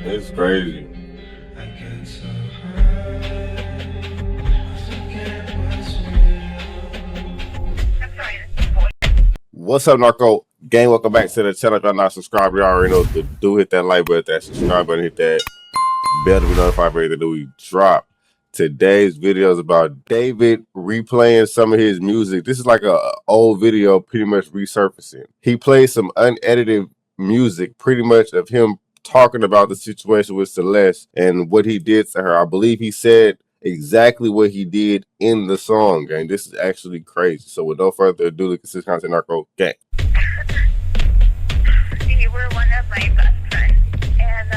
It's crazy. What's up, Narco gang? Welcome back to the channel. If y'all not subscribed, you already know what to do. Hit that like button, that subscribe button, hit that bell to be notified for everything that we drop. Today's video is about David replaying some of his music. This is like a old video pretty much resurfacing. He played some unedited music pretty much of him talking about the situation with Celeste and what he did to her. I believe he said exactly what he did in the song, gang. This is actually crazy. So with no further ado, look at this content, Narco gang. You were one of my best friends, and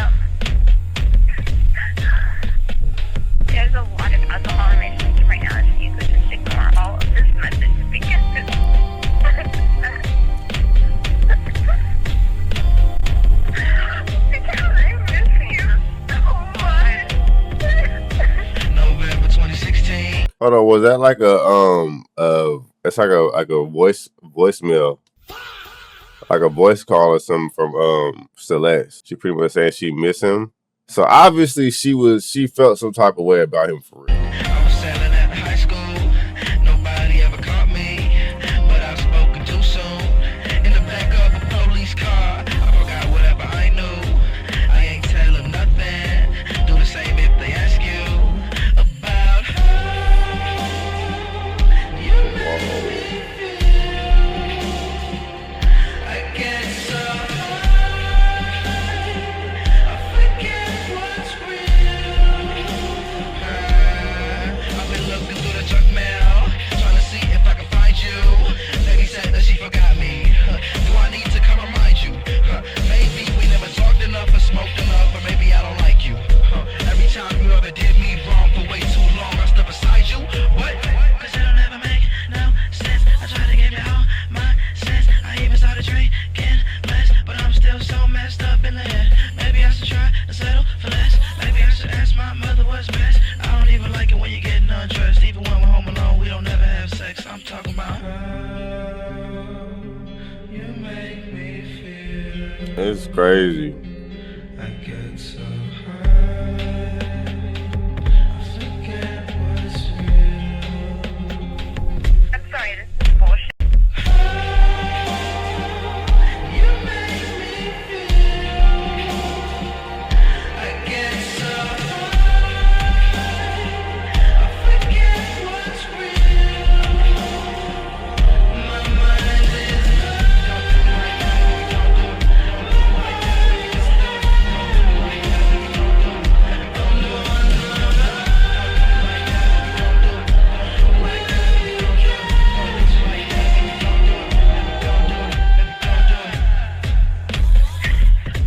there's a lot of alcohol in my system right now, so you could just ignore all of this message because I miss you so much. November 2016. Hold on, was that like it's like a voicemail, like a voice call or something from Celeste? She pretty much saying she miss him. So obviously she felt some type of way about him for real. I was selling at high school. Nobody ever caught me, but I've spoken too soon. In the back of a police car, I forgot whatever I knew. I ain't tell them nothing. Do the same if they ask you about her. You make me feel I get so high, I forget what's real. I've been looking through the junk mail, trying to see if I can find you. Lady said that she forgot me. Do I need to come remind you? Maybe we never talked enough or smoked enough, or maybe I don't like you. Every time you ever did me wrong for way too long, I stood beside you. What? Cause it'll never make no sense. I tried to give you all my sense. I even started drinking less, but I'm still so messed up in the head. Maybe I should try to settle for less. Maybe I should ask my mother what's best. I don't even like it when you're getting undressed. Even when we're home alone, we don't never have sex. I'm talking about you make me feel It's crazy. I get so high, I forget what's real. I'm sorry, this is bullshit. You make me feel I get so high, I forget what's real. My mind is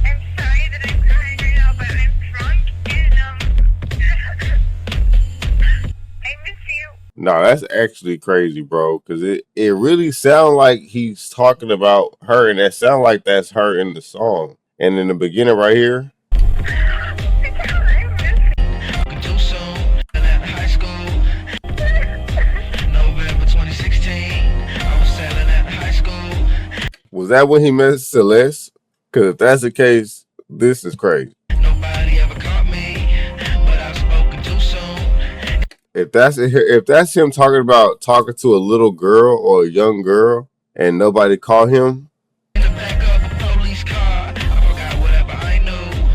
I'm sorry that I'm crying right now, but I'm drunk and I miss you. No, that's actually crazy, bro. Cause it really sounds like he's talking about her, and that sounds like that's her in the song. And in the beginning right here, I miss too soon. And at high school, November 2016, I was selling at high school. was that when he met Celeste? Cause if that's the case, this is crazy. Nobody ever caught me, but I've spoken too soon. If that's him talking to a little girl or a young girl, and nobody caught him, In the back of a police car, I forgot whatever I knew.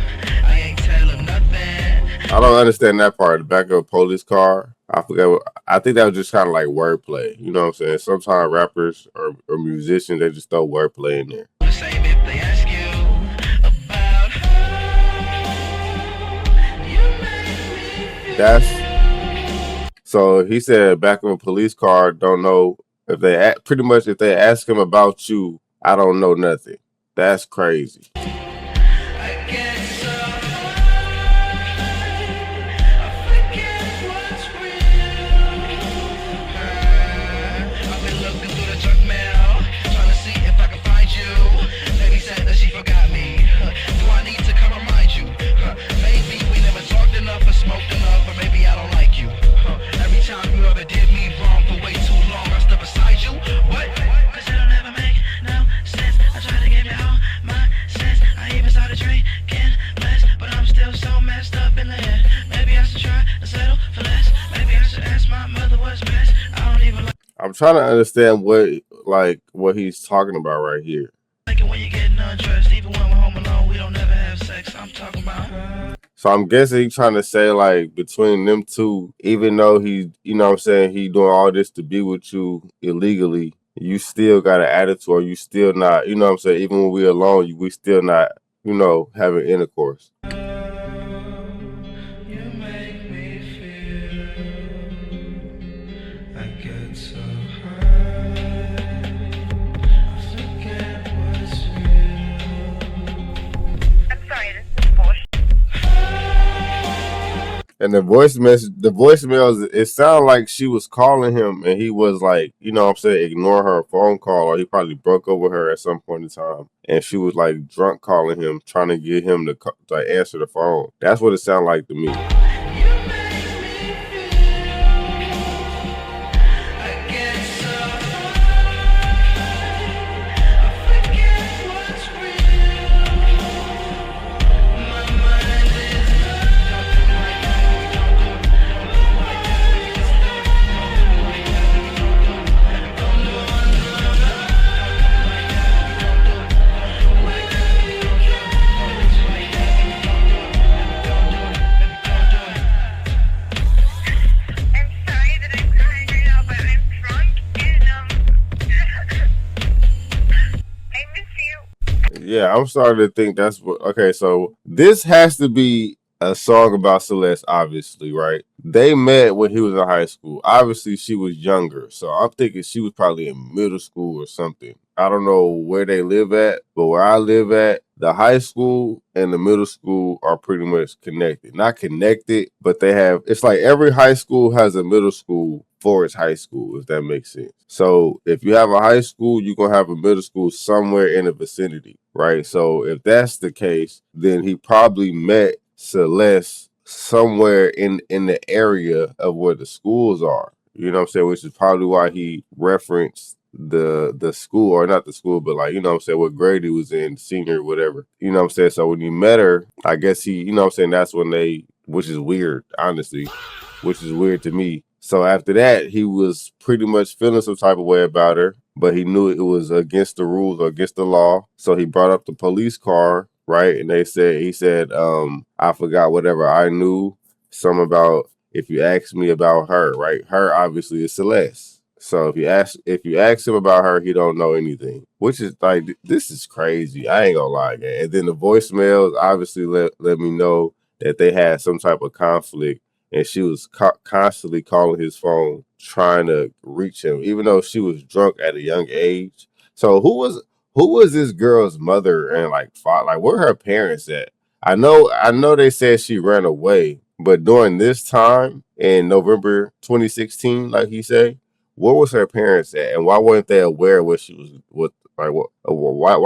I ain't tell him nothing. I don't understand that part. The back of a police car. I forgot. I think that was just kind of like wordplay. You know what I'm saying? Sometimes rappers or musicians, they just throw wordplay in there. The same if they ask you about her. You make me feel That's so he said back of a police car. Don't know if they pretty much if they ask him about you, I don't know nothing. That's crazy. I get so high, I forget what's real. I've been looking through the junk mail, trying to see if I can find you. Lady said that she forgot me. Do I need to come remind you? Maybe we never talked enough or smoked enough, or maybe I don't like you. Every time you ever did me wrong for way too long, I stood beside you. What? Cause it'll never make no sense. I tried to give you all my sense. trying to understand what he's talking about right here. Like it when you get undressed, even when we're home alone, we don't never have sex. I'm talking about her. So I'm guessing he's trying to say like between them two, even though he, you know what I'm saying, he doing all this to be with you illegally, you still got an attitude, or you still not, you know what I'm saying, even when we alone, we still not, you know, having intercourse. You make me feel I get so high. I forget what's real. I'm sorry, this is bullshit. And the voicemails, it sounded like she was calling him and he was like, you know what I'm saying, ignore her phone call, or he probably broke up with her at some point in time. And she was like drunk calling him, trying to get him to like answer the phone. That's what it sounded like to me. Yeah, I'm starting to think that's what. Okay, so this has to be a song about Celeste, obviously, right? They met when he was in high school. Obviously, she was younger, so I'm thinking she was probably in middle school or something. I don't know where they live at, but where I live at, the high school and the middle school are pretty much connected. Not connected, but they have, it's like every high school has a middle school for its high school, if that makes sense. So if you have a high school, you're going to have a middle school somewhere in the vicinity, right? So if that's the case, then he probably met Celeste somewhere in the area of where the schools are. You know what I'm saying? Which is probably why he referenced the school, or not the school, but like, you know what I'm saying, what grade he was in, senior, whatever. You know what I'm saying? So when you met her, I guess he, you know what I'm saying, that's when they, which is weird, honestly, which is weird to me. So after that, he was pretty much feeling some type of way about her, but he knew it was against the rules or against the law. So he brought up the police car, right? And he said, I forgot whatever I knew, some about if you ask me about her, right? Her obviously is Celeste. So if you ask him about her, he don't know anything, which is like, this is crazy. I ain't gonna lie, man. And then the voicemails obviously let me know that they had some type of conflict, and she was constantly calling his phone trying to reach him, even though she was drunk at a young age. So who was this girl's mother and like father? Like, where her parents at? I know they said she ran away, but during this time in November 2016, like he said, where was her parents at, and why weren't they aware of what she was, why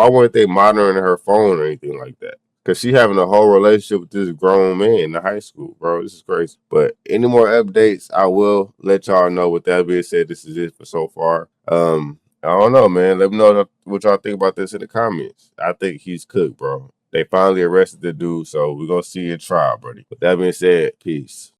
weren't they monitoring her phone or anything like that? Because she having a whole relationship with this grown man in the high school, bro. This is crazy. But any more updates, I will let y'all know. With that being said, this is it for so far. I don't know, man. Let me know what y'all think about this in the comments. I think he's cooked, bro. They finally arrested the dude, so we're gonna see a trial, buddy. With that being said, peace.